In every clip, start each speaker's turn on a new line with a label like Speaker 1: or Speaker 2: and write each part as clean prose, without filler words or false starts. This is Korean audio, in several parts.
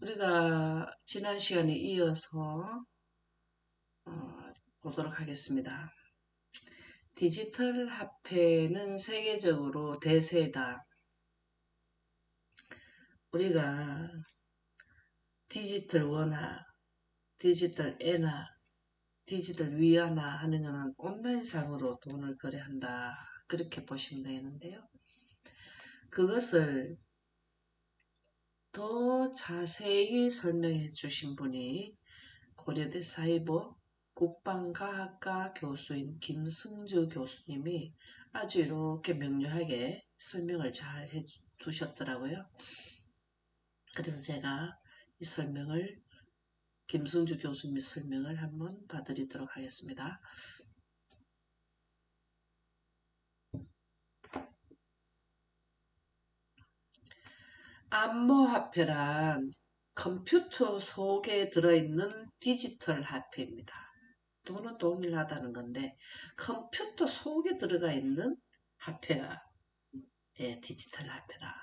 Speaker 1: 우리가 지난 시간에 이어서 보도록 하겠습니다. 디지털 화폐는 세계적으로 대세다. 우리가 디지털 원화, 디지털 엔화, 디지털 위안화 하는 것은 온라인상으로 돈을 거래한다. 그렇게 보시면 되는데요. 그것을 더 자세히 설명해 주신 분이 고려대 사이버 국방과학과 교수인 김승주 교수님이 아주 이렇게 명료하게 설명을 잘 해두셨더라고요. 그래서 제가 이 설명을 김승주 교수님 설명을 한번 봐드리도록 하겠습니다. 암호화폐란 컴퓨터 속에 들어있는 디지털 화폐입니다. 돈은 동일하다는 건데 컴퓨터 속에 들어가 있는 화폐가 디지털 화폐라.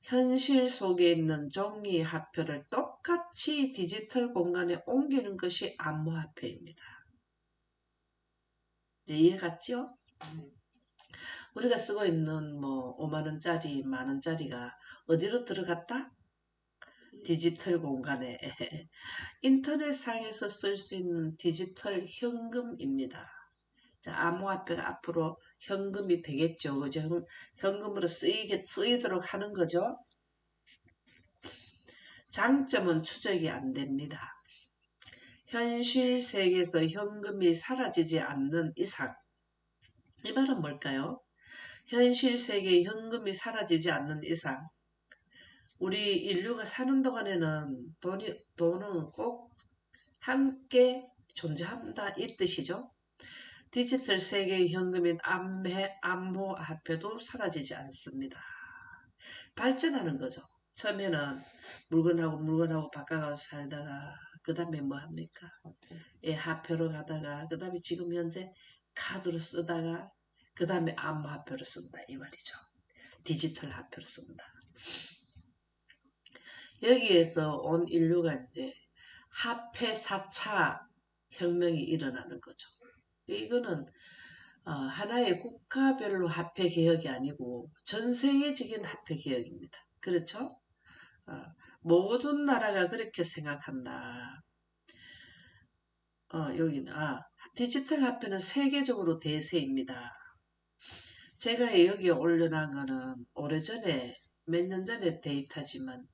Speaker 1: 현실 속에 있는 종이 화폐를 똑같이 디지털 공간에 옮기는 것이 암호화폐입니다. 이제 이해갔죠? 우리가 쓰고 있는 뭐 5만원짜리, 만원짜리가 어디로 들어갔다? 디지털 공간에 인터넷상에서 쓸 수 있는 디지털 현금입니다. 자, 암호화폐가 앞으로 현금이 되겠죠. 그죠? 현금으로 쓰이도록 하는 거죠. 장점은 추적이 안 됩니다. 현실 세계에서 현금이 사라지지 않는 이상. 이 말은 뭘까요? 현실 세계에 현금이 사라지지 않는 이상. 우리 인류가 사는 동안에는 돈은 꼭 함께 존재한다 이 뜻이죠. 디지털 세계의 현금인 암호화폐도 사라지지 않습니다. 발전하는 거죠. 처음에는 물건하고 바꿔가지고 살다가 그 다음에 뭐 합니까? 화폐로 가다가 그 다음에 지금 현재 카드로 쓰다가 그 다음에 암호화폐로 쓴다 이 말이죠. 디지털 화폐로 쓴다. 여기에서 온 인류가 이제 화폐 4차 혁명이 일어나는 거죠. 이거는 하나의 국가별로 화폐 개혁이 아니고 전 세계적인 화폐 개혁입니다. 그렇죠? 모든 나라가 그렇게 생각한다. 여기는 디지털 화폐는 세계적으로 대세입니다. 제가 여기에 올려놓은 거는 오래전에 몇 년 전에 데이터지만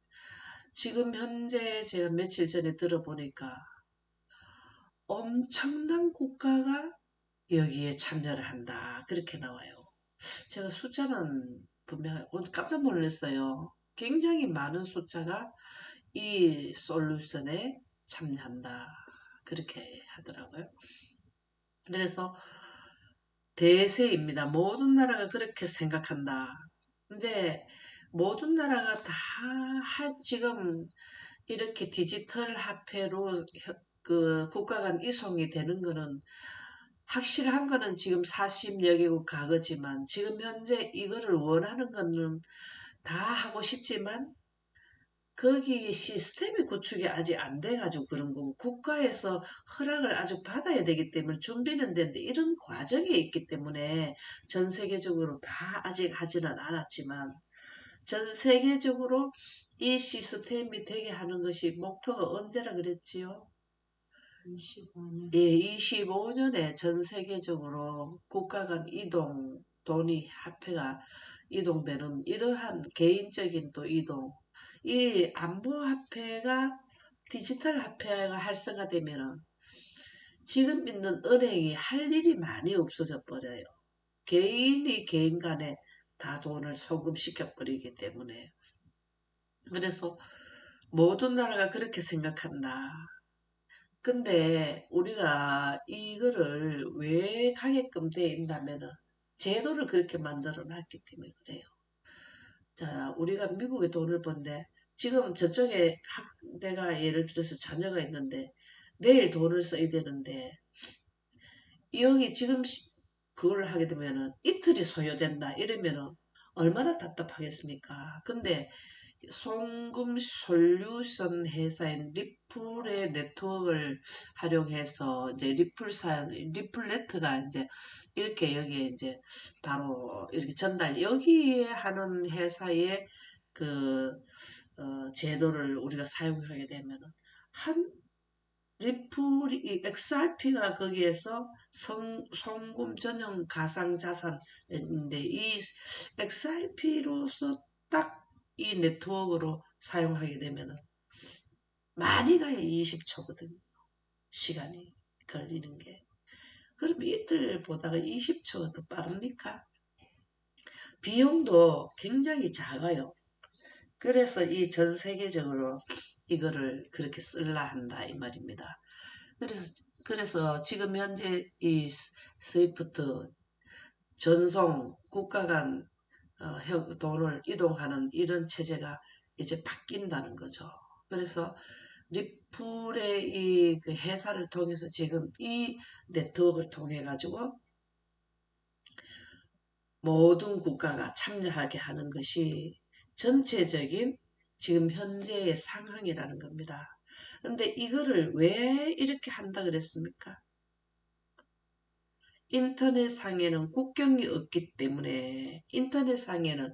Speaker 1: 지금 현재 제가 며칠 전에 들어보니까 엄청난 국가가 여기에 참여를 한다. 그렇게 나와요. 제가 숫자는 분명히 오늘 깜짝 놀랐어요. 굉장히 많은 숫자가 이 솔루션에 참여한다. 그렇게 하더라고요. 그래서 대세입니다. 모든 나라가 그렇게 생각한다. 이제 모든 나라가 다 지금 이렇게 디지털 화폐로 그 국가 간 이송이 되는 거는 확실한 거는 지금 40여 개국 과거지만 지금 현재 이거를 원하는 거는 다 하고 싶지만 거기 시스템이 구축이 아직 안 돼가지고 그런 거고 국가에서 허락을 아주 받아야 되기 때문에 준비는 되는데 이런 과정이 있기 때문에 전 세계적으로 다 아직 하지는 않았지만 전 세계적으로 이 시스템이 되게 하는 것이 목표가 언제라 그랬지요?
Speaker 2: 25년.
Speaker 1: 예, 25년에 전 세계적으로 국가 간 이동, 돈이, 화폐가 이동되는 이러한 개인적인 또 이동, 이 암호화폐가 디지털 화폐가 활성화되면 지금 있는 은행이 할 일이 많이 없어져 버려요. 개인이 개인 간에 다 돈을 송금시켜 버리기 때문에. 그래서 모든 나라가 그렇게 생각한다. 근데 우리가 이거를 왜 가게끔 돼 있냐면은 제도를 그렇게 만들어 놨기 때문에 그래요. 자, 우리가 미국에 돈을 번데 지금 저쪽에 내가 예를 들어서 자녀가 있는데 내일 돈을 써야 되는데 여기 지금 그걸 하게 되면은 이틀이 소요된다 이러면은 얼마나 답답하겠습니까? 근데 송금 솔루션 회사인 리플의 네트워크를 활용해서 이제 리플레트가 이제 이렇게 여기에 이제 바로 이렇게 여기에 하는 회사의 그 제도를 우리가 사용하게 되면은 한 리플이 XRP가 거기에서 송금 전용 가상자산인데 이 XRP로서 딱 이 네트워크로 사용하게 되면 많이 가야 20초거든요. 시간이 걸리는 게. 그럼 이틀 보다가 20초가 더 빠릅니까? 비용도 굉장히 작아요. 그래서 이 전 세계적으로 이거를 그렇게 쓸라 한다 이 말입니다. 그래서 지금 현재 이 스위프트 전송 국가 간 돈을 이동하는 이런 체제가 이제 바뀐다는 거죠. 그래서 리플의 이그 회사를 통해서 지금 이 네트워크를 통해 가지고 모든 국가가 참여하게 하는 것이 전체적인 지금 현재의 상황이라는 겁니다. 근데 이거를 왜 이렇게 한다 그랬습니까? 인터넷상에는 국경이 없기 때문에 인터넷상에는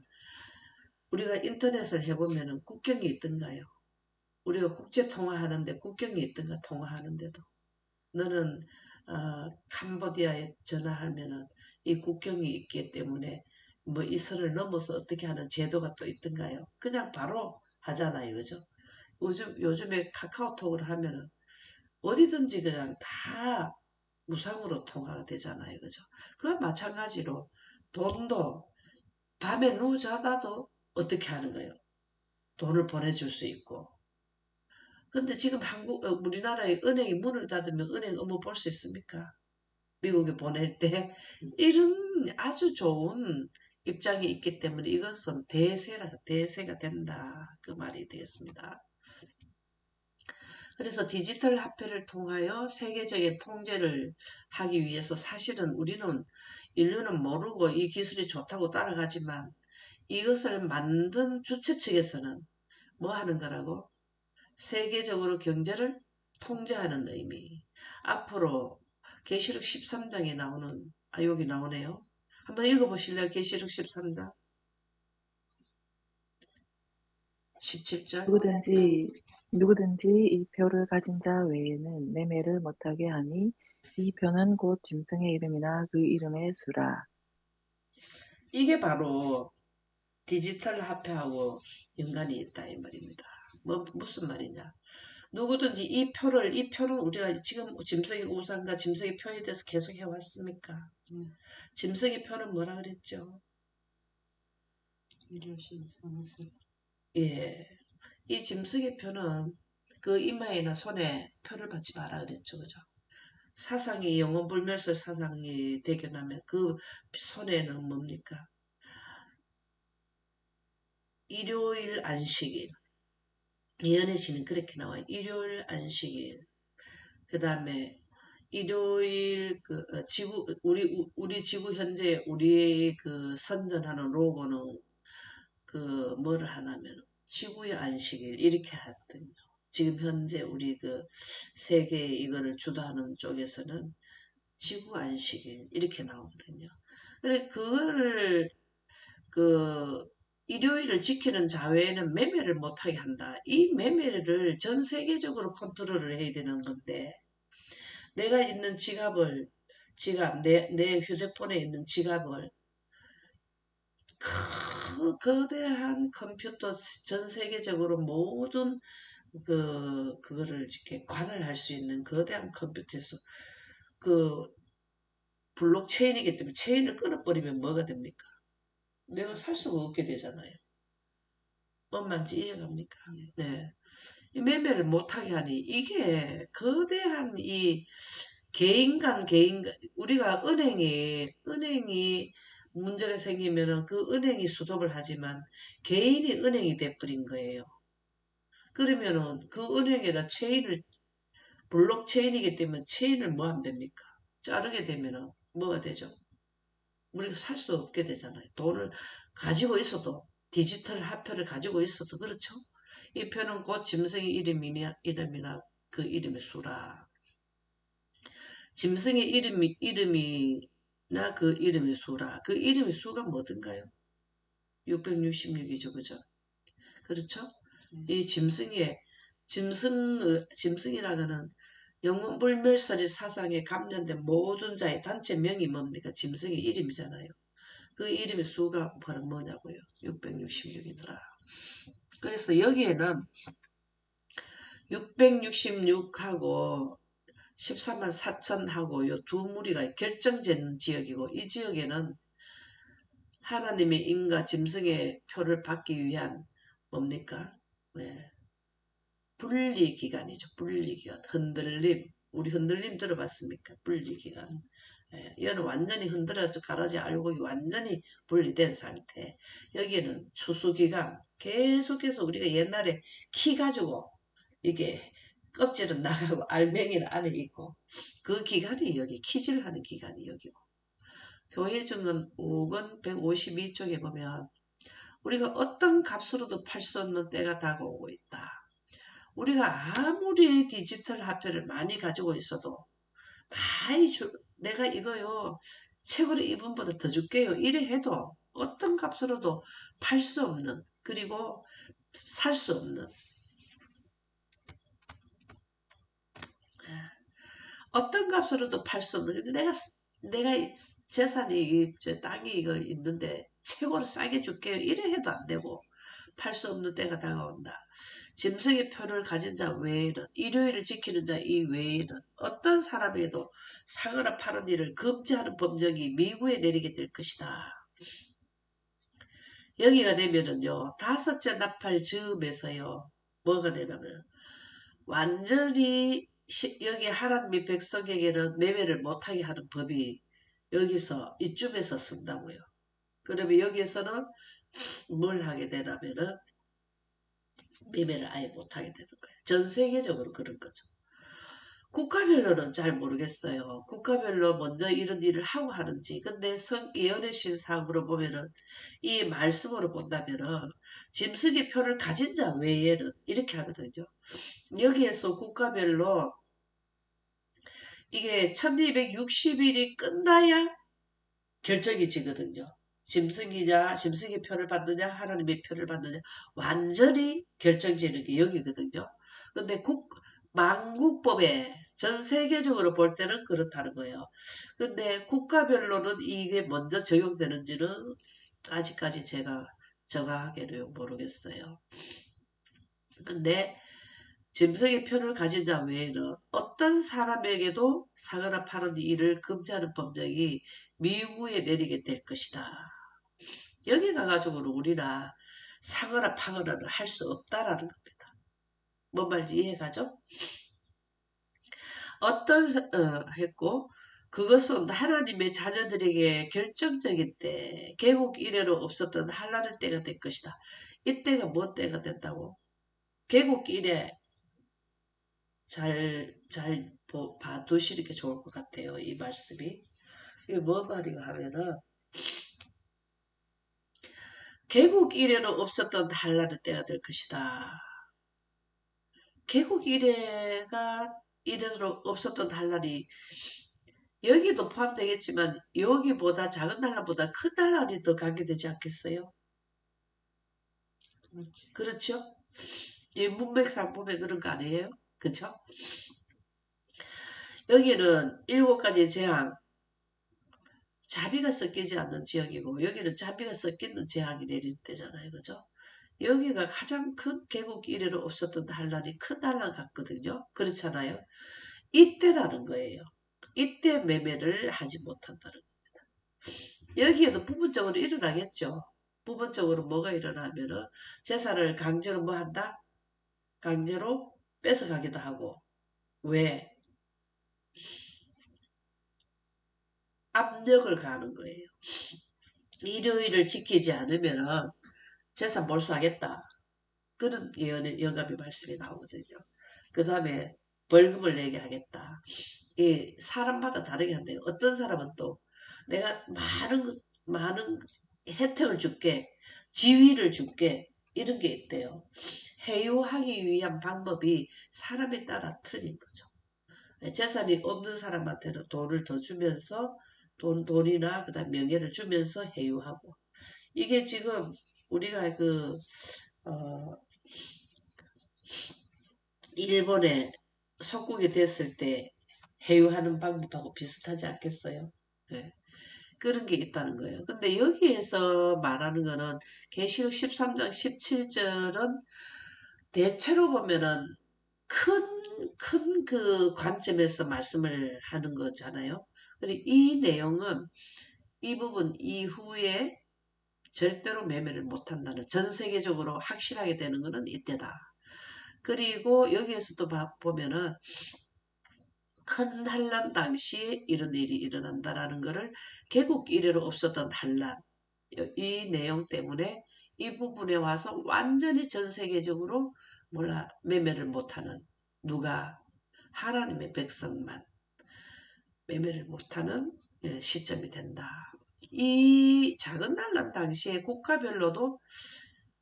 Speaker 1: 우리가 인터넷을 해보면 국경이 있던가요? 우리가 국제 통화하는데 국경이 있던가 통화하는데도 너는 캄보디아에 전화하면은 이 국경이 있기 때문에 뭐 이 선을 넘어서 어떻게 하는 제도가 또 있던가요? 그냥 바로 하잖아요, 그죠? 요즘에 카카오톡을 하면은 어디든지 그냥 다 무상으로 통화가 되잖아요, 그죠? 그와 마찬가지로 돈도 밤에 누워자다도 어떻게 하는 거예요? 돈을 보내줄 수 있고. 근데 지금 우리나라의 은행이 문을 닫으면 은행 업무 볼 수 있습니까? 미국에 보낼 때 이런 아주 좋은 입장이 있기 때문에 이것은 대세가 된다. 그 말이 되겠습니다. 그래서 디지털 화폐를 통하여 세계적인 통제를 하기 위해서 사실은 인류는 모르고 이 기술이 좋다고 따라가지만 이것을 만든 주체 측에서는 뭐 하는 거라고? 세계적으로 경제를 통제하는 의미. 앞으로 계시록 13장에 나오는 여기 나오네요. 한번 읽어보실래요? 계시록 13장 17절.
Speaker 3: 누구든지 이 표를 가진 자 외에는 매매를 못하게 하니 이 표는 곧 짐승의 이름이나 그 이름의 수라.
Speaker 1: 이게 바로 디지털 화폐하고 연관이 있다 이 말입니다. 무슨 말이냐? 누구든지 이 표는 우리가 지금 짐승의 우상과 짐승의 표에 대해서 계속 해왔습니까? 짐승의 표는 뭐라 그랬죠? 예. 이 짐승의 표는 그 이마에나 손에 표를 받지 마라 그랬죠. 그죠? 사상이 영혼불멸설 사상이 대견하면 그 손에는 뭡니까? 일요일 안식일. 예언의 시는 그렇게 나와요. 일요일 안식일. 그 다음에 일요일 우리 지구 현재 우리 그 선전하는 로고는 그 뭐를 하냐면 지구의 안식일 이렇게 하거든요. 지금 현재 우리 그 세계 이거를 주도하는 쪽에서는 지구 안식일 이렇게 나오거든요. 그래 그거를 그 일요일을 지키는 자회에는 매매를 못하게 한다. 이 매매를 전 세계적으로 컨트롤을 해야 되는 건데 내가 있는 내 휴대폰에 있는 지갑을 거대한 컴퓨터 전 세계적으로 모든 그거를 이렇게 관할할 수 있는 거대한 컴퓨터에서 그 블록체인이기 때문에 체인을 끊어버리면 뭐가 됩니까? 내가 살 수가 없게 되잖아요. 뭔 말인지 이해갑니까? 네. 이 매매를 못하게 하니 이게 거대한 이 개인 간 우리가 은행이 문제가 생기면은 그 은행이 수독을 하지만 개인이 은행이 돼버린 거예요. 그러면은 그 은행에다 블록체인이기 때문에 체인을 뭐 하면 됩니까? 자르게 되면은 뭐가 되죠? 우리가 살 수 없게 되잖아요. 돈을 가지고 있어도 디지털 화폐를 가지고 있어도 그렇죠. 이 표는 곧 짐승의 이름이나 그 이름의 수라. 짐승의 이름이나 그 이름의 수라. 그 이름의 수가 뭐든가요? 666이죠. 그죠? 그렇죠? 이 짐승이라는 영문불멸설의 사상에 감련된 모든 자의 단체명이 뭡니까? 짐승의 이름이잖아요. 그 이름의 수가 바로 뭐냐고요? 666이더라. 그래서 여기에는 666하고 14만 4천하고 요 두 무리가 결정짓는 지역이고, 이 지역에는 하나님의 인과 짐승의 표를 받기 위한 뭡니까? 네. 분리기간이죠. 분리기간. 흔들림. 우리 흔들림 들어봤습니까? 분리기간. 예, 얘는 완전히 흔들어서 가라지 알곡이 완전히 분리된 상태. 여기는 추수기간. 계속해서 우리가 옛날에 키 가지고 이게 껍질은 나가고 알맹이는 안에 있고, 그 기간이 여기 키질하는 기간이 여기고, 교회 증언 5권 152쪽에 보면 우리가 어떤 값으로도 팔 수 없는 때가 다가오고 있다. 우리가 아무리 디지털 화폐를 많이 가지고 있어도 내가 이거요 최고로 이분보다 더 줄게요 이래 해도 어떤 값으로도 팔 수 없는, 그리고 살 수 없는, 어떤 값으로도 팔 수 없는, 내가 재산이 저 땅이 이걸 있는데 최고로 싸게 줄게요 이래 해도 안 되고 팔 수 없는 때가 다가온다. 짐승의 표를 가진 자 외에는, 일요일을 지키는 자 이외에는 어떤 사람에게도 사거나 파는 일을 금지하는 법령이 미국에 내리게 될 것이다. 여기가 되면은요, 다섯째 나팔 즈음에서요, 뭐가 되냐면 완전히 여기 하나님의 백성에게는 매매를 못하게 하는 법이 여기서 이쯤에서 쓴다고요. 그러면 여기에서는 뭘 하게 되냐면은 매매를 아예 못하게 되는 거예요. 전 세계적으로 그런 거죠. 국가별로는 잘 모르겠어요. 국가별로 먼저 이런 일을 하고 하는지. 근데 예언의 신상으로 보면은, 이 말씀으로 본다면은 짐승의 표를 가진 자 외에는 이렇게 하거든요. 여기에서 국가별로 이게 1260일이 끝나야 결정이 지거든요. 짐승의 표를 받느냐 하나님의 표를 받느냐 완전히 결정지는 게 여기거든요. 근데 만국법에 전 세계적으로 볼 때는 그렇다는 거예요. 근데 국가별로는 이게 먼저 적용되는지는 아직까지 제가 정확하게는 모르겠어요. 근데 짐승의 표를 가진 자 외에는 어떤 사람에게도 사거나 파는 일을 금지하는 법령이 미국에 내리게 될 것이다. 여기 가가지고는 우리나 사거나 파거나를 할 수 없다라는 겁니다. 뭔 말인지 이해가죠? 했고, 그것은 하나님의 자녀들에게 결정적인 때, 개국 이래로 없었던 한란의 때가 될 것이다. 이때가 뭐 때가 된다고? 개국 이래 잘 봐두시는 게 좋을 것 같아요. 이 말씀이. 이게 뭐 말이야 하면은, 개국 이래로 없었던 한란의 때가 될 것이다. 개국 이래로 없었던 한란이 여기도 포함되겠지만 여기보다 작은 나라보다 큰 나라이 더 가게 되지 않겠어요? 그렇죠? 이 문맥상 보면 그런 거 아니에요? 그렇죠? 여기는 7가지 재앙, 자비가 섞이지 않는 지역이고 여기는 자비가 섞이는 재앙이 내릴 때잖아요. 그죠? 여기가 가장 큰 개국 이래로 없었던 한란이 큰 한란 같거든요. 그렇잖아요. 이때라는 거예요. 이때 매매를 하지 못한다는 겁니다. 여기에도 부분적으로 일어나겠죠. 부분적으로 뭐가 일어나면은 재산을 강제로 뭐 한다? 강제로 뺏어가기도 하고. 왜? 압력을 가는 거예요. 일요일을 지키지 않으면은 재산 몰수하겠다. 그런 영감의 말씀이 나오거든요. 그 다음에 벌금을 내게 하겠다. 이 사람마다 다르게 한대요. 어떤 사람은 또 내가 많은 혜택을 줄게. 지위를 줄게. 이런 게 있대요. 해유하기 위한 방법이 사람에 따라 틀린 거죠. 재산이 없는 사람한테는 돈을 더 주면서 돈이나 그다음 명예를 주면서 해유하고 이게 지금 우리가 어, 일본에 속국이 됐을 때 해유하는 방법하고 비슷하지 않겠어요? 네. 그런 게 있다는 거예요. 근데 여기에서 말하는 거는 계시록 13장 17절은 대체로 보면은 큰 그 관점에서 말씀을 하는 거잖아요. 그리고 이 내용은 이 부분 이후에 절대로 매매를 못한다는 전 세계적으로 확실하게 되는 것은 이때다. 그리고 여기에서도 보면은 큰 환란 당시에 이런 일이 일어난다라는 것을 개국 이래로 없었던 환란 이 내용 때문에 이 부분에 와서 완전히 전 세계적으로 매매를 못하는 누가 하나님의 백성만 매매를 못하는 시점이 된다. 이 작은 난란 당시에 국가별로도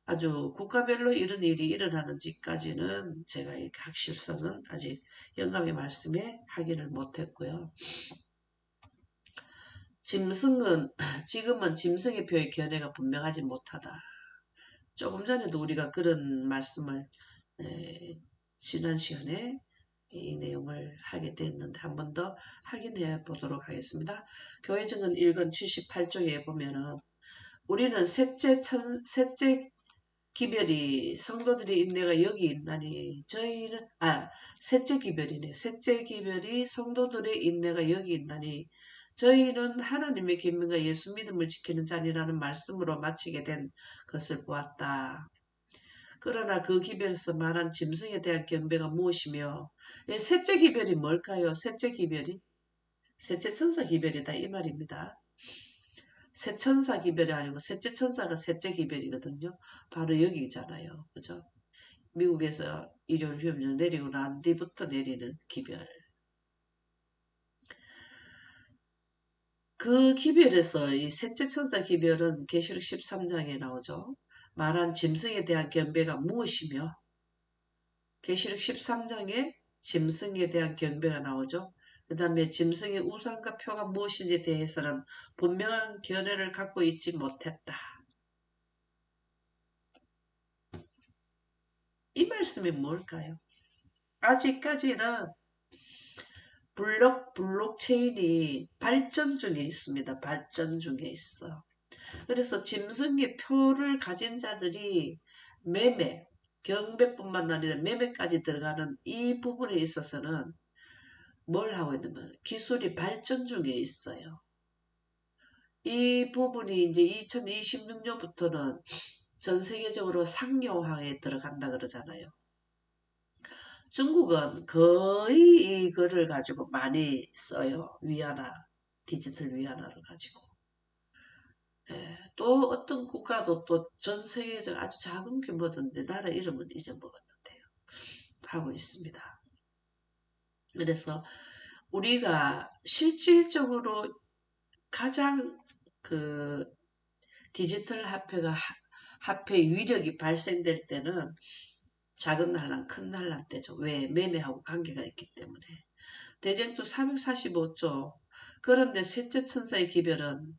Speaker 1: 아주 국가별로 이런 일이 일어나는지까지는 제가 이 확실성은 아직 영감의 말씀에 확인을 못했고요. 짐승은 지금은 짐승의 표의 견해가 분명하지 못하다. 조금 전에도 우리가 그런 말씀을 지난 시간에 이 내용을 하게 됐는데 한 번 더 확인해 보도록 하겠습니다. 교회증언 1권 78쪽에 보면은 우리는 셋째 기별이 성도들의 인내가 여기 있나니 저희는 셋째 기별이네. 셋째 기별이 성도들의 인내가 여기 있나니 저희는 하나님의 계명과 예수 믿음을 지키는 자니라는 말씀으로 마치게 된 것을 보았다. 그러나 그 기별에서 말한 짐승에 대한 경배가 무엇이며 셋째 기별이 뭘까요? 셋째 기별이 셋째 천사 기별이다 이 말입니다. 새 천사 기별이 아니고 셋째 천사가 셋째 기별이거든요. 바로 여기잖아요. 그죠? 미국에서 일요일 휴업령 내리고 난 뒤부터 내리는 기별. 그 기별에서 이 셋째 천사 기별은 계시록 13장에 나오죠. 말한 짐승에 대한 경배가 무엇이며 계시록 13장에 짐승에 대한 경배가 나오죠. 그 다음에 짐승의 우상과 표가 무엇인지에 대해서는 분명한 견해를 갖고 있지 못했다. 이 말씀이 뭘까요? 아직까지는 블록체인이 발전 중에 있습니다. 발전 중에 있어. 그래서 짐승의 표를 가진 자들이 매매, 경배뿐만 아니라 매매까지 들어가는 이 부분에 있어서는 뭘 하고 있냐면 기술이 발전 중에 있어요. 이 부분이 이제 2026년부터는 전 세계적으로 상용화에 들어간다 그러잖아요. 중국은 거의 이거를 가지고 많이 써요. 위안화, 디지털 위안화를 가지고. 또 어떤 국가도 또 전 세계적 아주 작은 규모던데 나라 이름은 잊어먹었는데요. 하고 있습니다. 그래서 우리가 실질적으로 가장 그 디지털 화폐의 위력이 발생될 때는 작은 난란, 큰 난란 때죠. 왜? 매매하고 관계가 있기 때문에. 대쟁투 445조. 그런데 셋째 천사의 기별은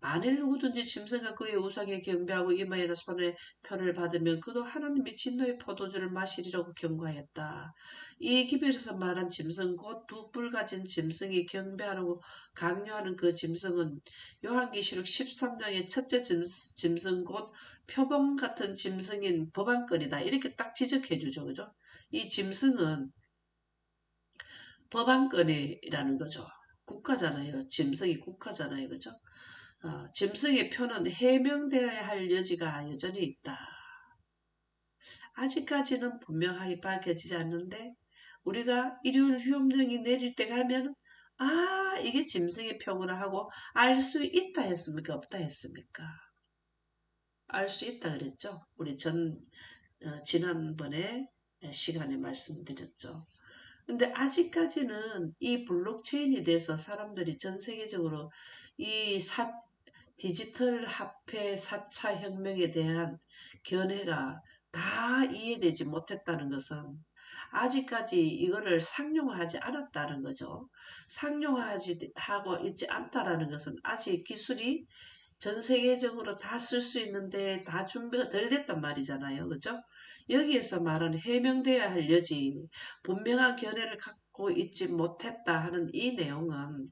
Speaker 1: 만일 누구든지 짐승과 그의 우상에 경배하고 이마에나 손에 표를 받으면 그도 하나님의 진노의 포도주를 마시리라고 경고하였다. 이 기별에서 말한 짐승 곧 두 뿔 가진 짐승이 경배하라고 강요하는 그 짐승은 요한계시록 13장의 첫째 짐승 곧 표범 같은 짐승인 법안권이다. 이렇게 딱 지적해 주죠. 그죠? 이 짐승은 법안권이라는 거죠. 국가잖아요. 짐승이 국가잖아요. 그죠? 짐승의 표는 해명되어야 할 여지가 여전히 있다. 아직까지는 분명하게 밝혀지지 않는데 우리가 일요일 휴업령이 내릴 때 가면 이게 짐승의 표구나 하고 알 수 있다 했습니까? 없다 했습니까? 알 수 있다 그랬죠? 우리 지난번에 시간에 말씀드렸죠. 근데 아직까지는 이 블록체인이 돼서 사람들이 전 세계적으로 이 디지털 화폐 4차 혁명에 대한 견해가 다 이해되지 못했다는 것은 아직까지 이거를 상용화하지 않았다는 거죠. 상용화하지 하고 있지 않다라는 것은 아직 기술이 전 세계적으로 다 쓸 수 있는데 다 준비가 덜 됐단 말이잖아요. 그죠? 여기에서 말하는 해명돼야 할 여지, 분명한 견해를 갖고 있지 못했다 하는 이 내용은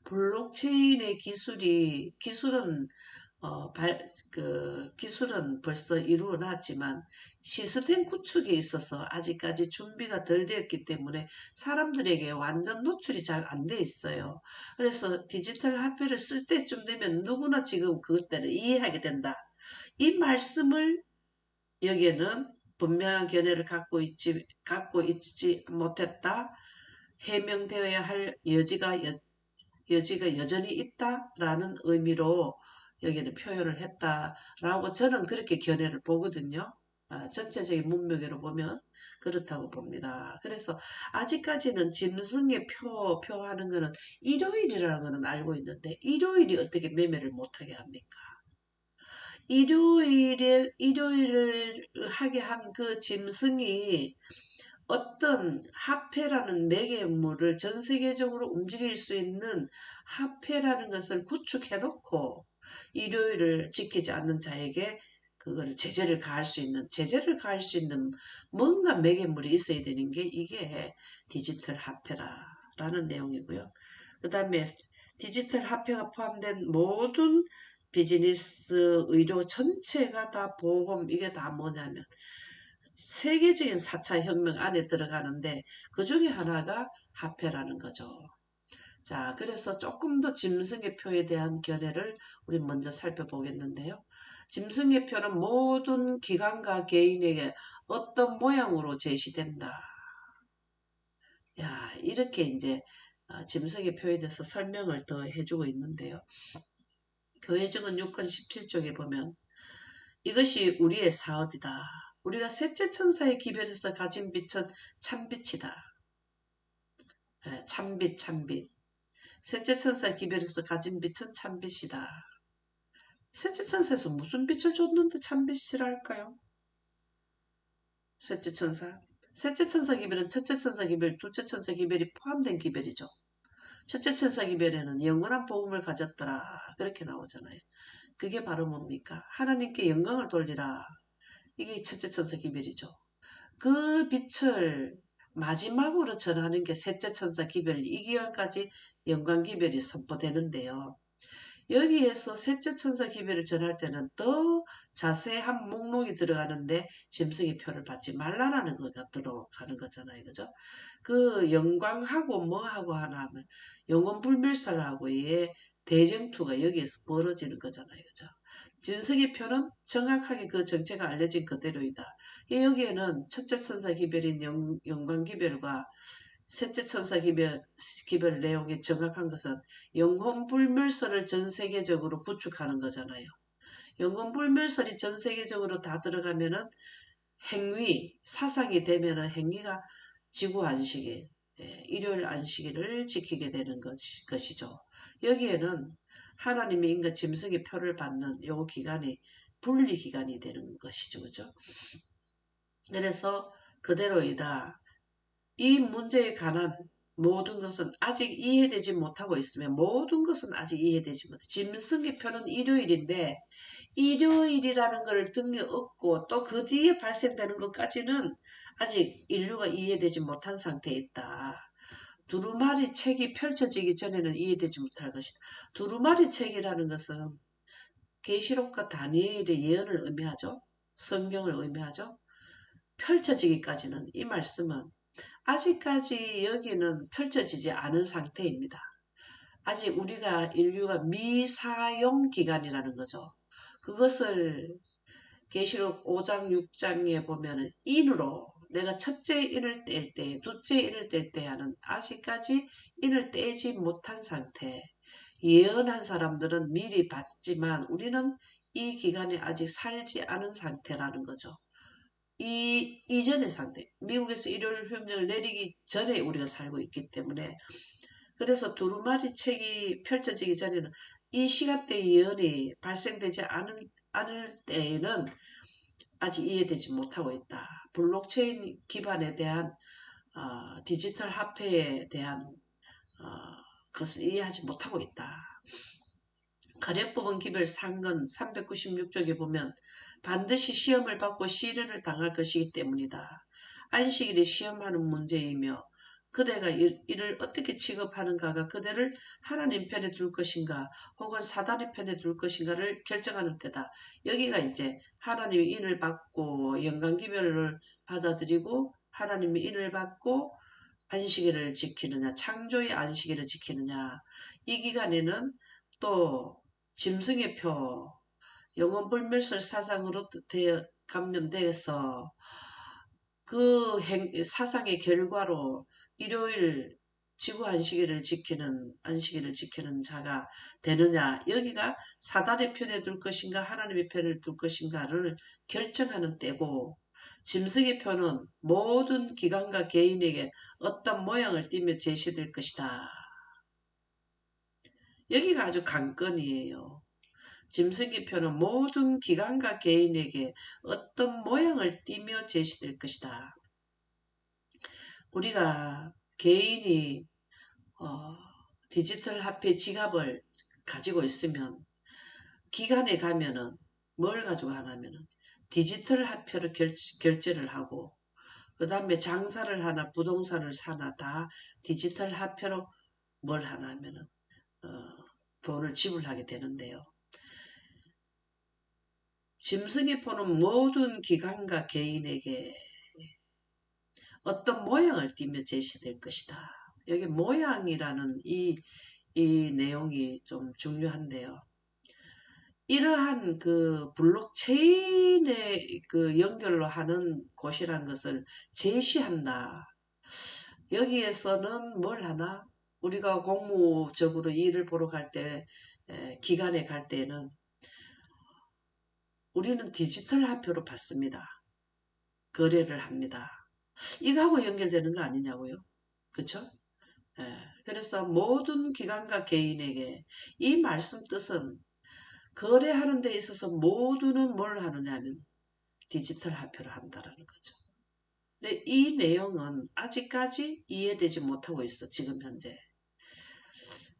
Speaker 1: 블록체인의 기술은 기술은 벌써 이루어놨지만 시스템 구축에 있어서 아직까지 준비가 덜 되었기 때문에 사람들에게 완전 노출이 잘 안 돼 있어요. 그래서 디지털 화폐를 쓸 때쯤 되면 누구나 지금 그것들을 이해하게 된다. 이 말씀을 여기에는 분명한 견해를 갖고 있지 못했다. 해명되어야 할 여지가 여전히 있다라는 의미로 여기는 표현을 했다라고 저는 그렇게 견해를 보거든요. 전체적인 문맥으로 보면 그렇다고 봅니다. 그래서 아직까지는 짐승의 표하는 거는 일요일이라는 거는 알고 있는데 일요일이 어떻게 매매를 못하게 합니까? 일요일을 하게 한 그 짐승이 어떤 화폐라는 매개물을 전 세계적으로 움직일 수 있는 화폐라는 것을 구축해놓고 일요일을 지키지 않는 자에게 그걸 제재를 가할 수 있는 뭔가 매개물이 있어야 되는 게 이게 디지털 화폐라는 내용이고요. 그 다음에 디지털 화폐가 포함된 모든 비즈니스, 의료 전체가 다 보험, 이게 다 뭐냐면 세계적인 4차 혁명 안에 들어가는데 그 중에 하나가 화폐라는 거죠. 자, 그래서 조금 더 짐승의 표에 대한 견해를 우리 먼저 살펴보겠는데요. 짐승의 표는 모든 기관과 개인에게 어떤 모양으로 제시된다. 야, 이렇게 이제 짐승의 표에 대해서 설명을 더 해주고 있는데요. 교회증언 6권 17쪽에 보면 이것이 우리의 사업이다. 우리가 셋째 천사의 기별에서 가진 빛은 참빛이다. 참빛. 셋째 천사의 기별에서 가진 빛은 참빛이다. 셋째 천사에서 무슨 빛을 줬는데 참빛이랄까요? 셋째 천사. 셋째 천사 기별은 첫째 천사 기별, 둘째 천사 기별이 포함된 기별이죠. 첫째 천사 기별에는 영원한 복음을 가졌더라. 그렇게 나오잖아요. 그게 바로 뭡니까? 하나님께 영광을 돌리라. 이게 첫째 천사 기별이죠. 그 빛을 마지막으로 전하는 게 셋째 천사 기별, 이 기간까지 영광 기별이 선포되는데요. 여기에서 셋째 천사 기별을 전할 때는 더 자세한 목록이 들어가는데 짐승의 표를 받지 말라라는 거가 들어가는 거잖아요. 그죠? 그 영광하고 뭐하고 하나 하면 영혼불멸살하고의 대쟁투가 여기에서 벌어지는 거잖아요. 그죠? 짐승의 표는 정확하게 그 정체가 알려진 그대로이다. 여기에는 첫째 천사 기별인 영광 기별과 셋째 천사 기별 내용이 정확한 것은 영혼불멸설을 전 세계적으로 구축하는 거잖아요. 영혼불멸설이 전 세계적으로 다 들어가면은 사상이 되면은 행위가 지구 안식일, 일요일 안식일을 지키게 되는 것이죠. 여기에는 하나님의 인간 짐승의 표를 받는 요 기간이 분리 기간이 되는 것이죠. 그죠? 그래서 그대로이다. 이 문제에 관한 모든 것은 아직 이해되지 못하고 있으면 모든 것은 아직 이해되지 못해. 짐승의 표는 일요일인데 일요일이라는 것을 등에 업고 또 그 뒤에 발생되는 것까지는 아직 인류가 이해되지 못한 상태에 있다. 두루마리 책이 펼쳐지기 전에는 이해되지 못할 것이다. 두루마리 책이라는 것은 계시록과 다니엘의 예언을 의미하죠. 성경을 의미하죠. 펼쳐지기까지는 이 말씀은 아직까지 여기는 펼쳐지지 않은 상태입니다. 아직 인류가 미사용 기간이라는 거죠. 그것을 계시록 5장 6장에 보면은 인으로 내가 첫째 인을 뗄 때, 둘째 인을 뗄 때 하는 아직까지 인을 떼지 못한 상태. 예언한 사람들은 미리 봤지만 우리는 이 기간에 아직 살지 않은 상태라는 거죠. 이전의 상태. 미국에서 일요일 협령을 내리기 전에 우리가 살고 있기 때문에 그래서 두루마리 책이 펼쳐지기 전에는 이 시간대 예언이 발생되지 않을 때에는 아직 이해되지 못하고 있다. 블록체인 기반에 대한 디지털 화폐에 대한 것을 이해하지 못하고 있다. 가령법원 기별 상근 396쪽에 보면 반드시 시험을 받고 시련을 당할 것이기 때문이다. 안식일이 시험하는 문제이며 그대가 이를 어떻게 취급하는가가 그대를 하나님 편에 둘 것인가 혹은 사단의 편에 둘 것인가를 결정하는 때다. 여기가 이제 하나님의 인을 받고 영광기별을 받아들이고 하나님의 인을 받고 안식일을 지키느냐 창조의 안식일을 지키느냐 이 기간에는 또 짐승의 표 영혼불멸설 사상으로 감염되어서 그 사상의 결과로 일요일 지구 안식일을 지키는 자가 되느냐 여기가 사단의 편에 둘 것인가 하나님의 편을 둘 것인가를 결정하는 때고 짐승의 표는 모든 기관과 개인에게 어떤 모양을 띠며 제시될 것이다. 여기가 아주 관건이에요. 짐승의 표는 모든 기관과 개인에게 어떤 모양을 띠며 제시될 것이다. 우리가 개인이 디지털 화폐 지갑을 가지고 있으면 기관에 가면은 뭘 가지고 하냐면은 디지털 화폐로 결제를 하고 그 다음에 장사를 하나 부동산을 사나 다 디지털 화폐로 뭘 하냐면은 돈을 지불하게 되는데요. 짐승의 표는 모든 기관과 개인에게 어떤 모양을 띠며 제시될 것이다. 여기 모양이라는 이 내용이 좀 중요한데요. 이러한 그 블록체인의 그 연결로 하는 곳이라는 것을 제시한다. 여기에서는 뭘 하나? 우리가 공무적으로 일을 보러 갈 때, 기관에 갈 때는 우리는 디지털 화폐로 받습니다. 거래를 합니다. 이거하고 연결되는 거 아니냐고요? 그쵸? 그래서 모든 기관과 개인에게 이 말씀 뜻은 거래하는 데 있어서 모두는 뭘 하느냐면 디지털 화폐로 한다라는 거죠. 근데 이 내용은 아직까지 이해되지 못하고 있어. 지금 현재.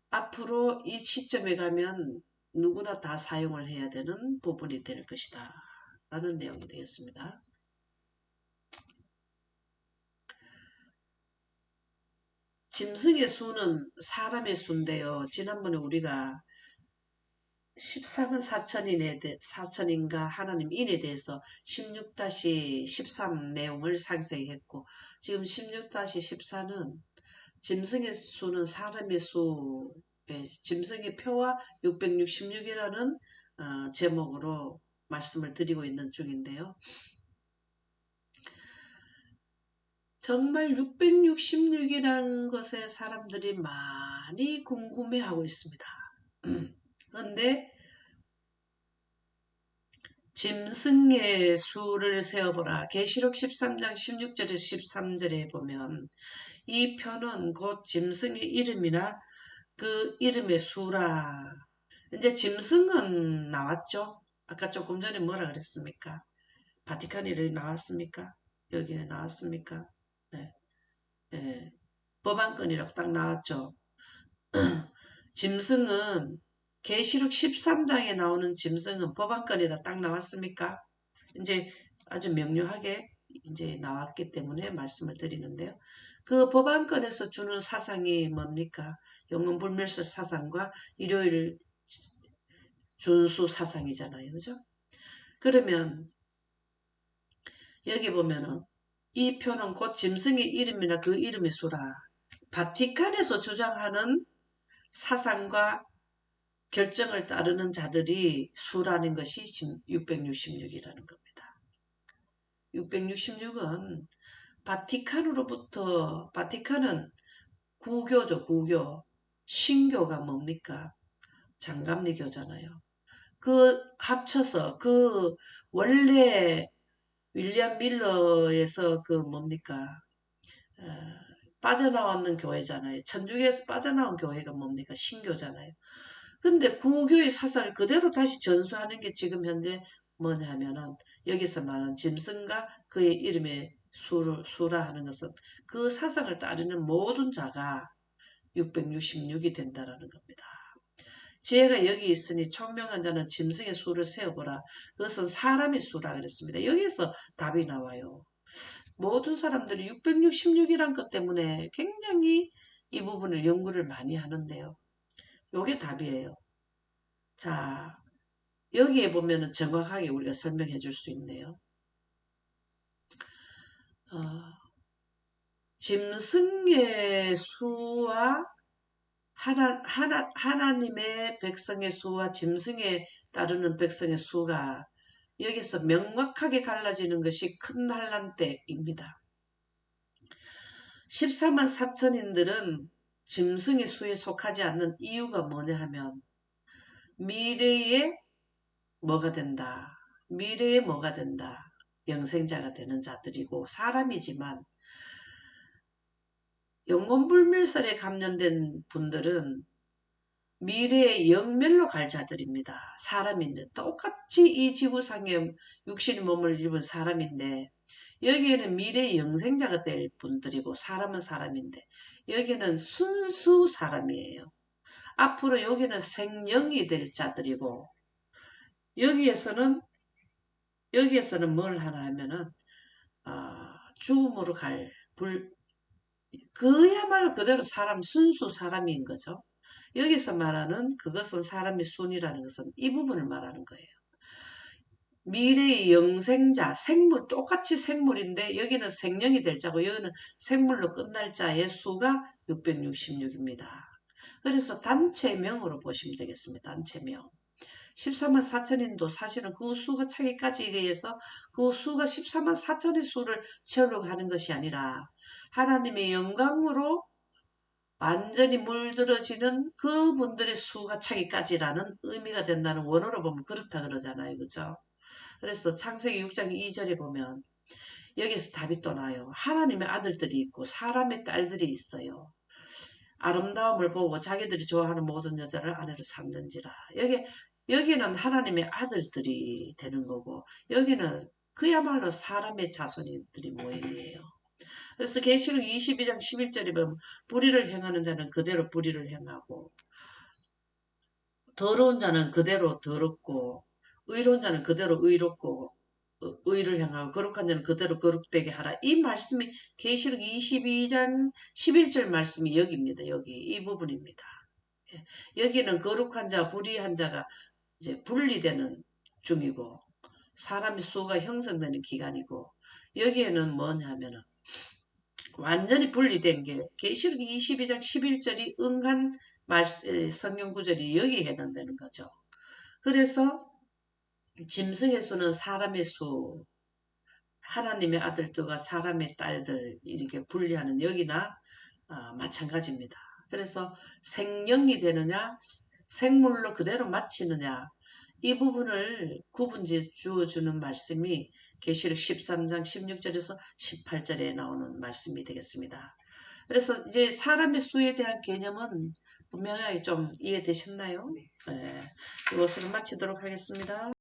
Speaker 1: 앞으로 이 시점에 가면 누구나 다 사용을 해야 되는 부분이 될 것이다. 라는 내용이 되겠습니다. 짐승의 수는 사람의 수인데요. 지난번에 우리가 14은 4천인가 하나님 인에 대해서 16-13 내용을 상세히 했고 지금 16-14는 짐승의 수는 사람의 수, 짐승의 표와 666이라는 제목으로 말씀을 드리고 있는 중인데요. 정말 666이라는 것에 사람들이 많이 궁금해하고 있습니다. 그런데 짐승의 수를 세어보라. 계시록 13장 16절에서 13절에 보면 이 표는 곧 짐승의 이름이나 그 이름의 수라. 이제 짐승은 나왔죠. 아까 조금 전에 뭐라 그랬습니까? 바티칸 이름이 나왔습니까? 여기에 나왔습니까? 네. 네. 법안권이라고 딱 나왔죠. 짐승은 계시록 13장에 나오는 짐승은 법안권에다 딱 나왔습니까? 이제 아주 명료하게 이제 나왔기 때문에 말씀을 드리는데요. 그 법안권에서 주는 사상이 뭡니까? 영혼불멸설 사상과 일요일 준수 사상이잖아요. 그죠? 그러면 여기 보면은 이 표는 곧 짐승의 이름이나 그 이름의 수라. 바티칸에서 주장하는 사상과 결정을 따르는 자들이 수라는 것이 666이라는 겁니다. 666은 바티칸은 구교죠, 구교. 신교가 뭡니까? 장감리교잖아요. 그 합쳐서 그 원래 윌리엄 밀러에서 그 뭡니까? 빠져나왔는 교회잖아요. 천주교에서 빠져나온 교회가 뭡니까? 신교잖아요. 근데 구교의 사상을 그대로 다시 전수하는 게 지금 현재 뭐냐면은 여기서 말하는 짐승과 그의 이름의 수라 하는 것은 그 사상을 따르는 모든 자가 666이 된다라는 겁니다. 지혜가 여기 있으니 총명한 자는 짐승의 수를 세어보라. 그것은 사람의 수라 그랬습니다. 여기서 답이 나와요. 모든 사람들이 666이란 것 때문에 굉장히 이 부분을 연구를 많이 하는데요. 요게 답이에요. 자, 여기에 보면은 정확하게 우리가 설명해 줄 수 있네요. 짐승의 수와 하나님의 백성의 수와 짐승에 따르는 백성의 수가 여기서 명확하게 갈라지는 것이 큰 환란 때입니다. 14만 4천인들은 짐승의 수에 속하지 않는 이유가 뭐냐 하면 미래에 뭐가 된다. 미래에 뭐가 된다. 영생자가 되는 자들이고 사람이지만 영혼불멸설에 감염된 분들은 미래의 영멸로 갈 자들입니다. 사람인데 똑같이 이 지구상에 육신의 몸을 입은 사람인데 여기에는 미래의 영생자가 될 분들이고 사람은 사람인데 여기는 순수 사람이에요. 앞으로 여기는 생명이 될 자들이고 여기에서는 뭘 하나 하면은 죽음으로 갈 그야말로 그대로 사람 순수 사람인 거죠. 여기서 말하는 그것은 사람의 순이라는 것은 이 부분을 말하는 거예요. 미래의 영생자, 생물, 똑같이 생물인데 여기는 생명이 될 자고 여기는 생물로 끝날 자의 수가 666입니다. 그래서 단체명으로 보시면 되겠습니다. 단체명. 14만 4천인도 사실은 그 수가 차기까지에 의해서 그 수가 14만 4천의 수를 채우려고 하는 것이 아니라 하나님의 영광으로 완전히 물들어지는 그분들의 수가 차기까지라는 의미가 된다는 원어로 보면 그렇다 그러잖아요. 그죠? 그래서 창세기 6장 2절에 보면 여기서 답이 또 나요. 하나님의 아들들이 있고 사람의 딸들이 있어요. 아름다움을 보고 자기들이 좋아하는 모든 여자를 아내로 삼는지라. 여기는 하나님의 아들들이 되는 거고 여기는 그야말로 사람의 자손들이 모임이에요. 그래서 계시록 22장 11절에 보면 불의를 행하는 자는 그대로 불의를 행하고 더러운 자는 그대로 더럽고 의로운 자는 그대로 의롭고 의를 향하고 거룩한 자는 그대로 거룩되게 하라. 이 말씀이 계시록 22장 11절 말씀이 여기입니다. 여기 이 부분입니다. 여기는 거룩한 자, 불의한 자가 이제 분리되는 중이고 사람의 수가 형성되는 기간이고 여기에는 뭐냐면은 완전히 분리된 게 계시록 22장 11절이 응한 성경 구절이 여기에 해당되는 거죠. 그래서 짐승의 수는 사람의 수, 하나님의 아들들과 사람의 딸들 이렇게 분리하는 여기나 마찬가지입니다. 그래서 생령이 되느냐 생물로 그대로 마치느냐 이 부분을 구분지어 주어주는 말씀이 계시록 13장 16절에서 18절에 나오는 말씀이 되겠습니다. 그래서 이제 사람의 수에 대한 개념은 분명하게 좀 이해되셨나요? 네. 이것으로 마치도록 하겠습니다.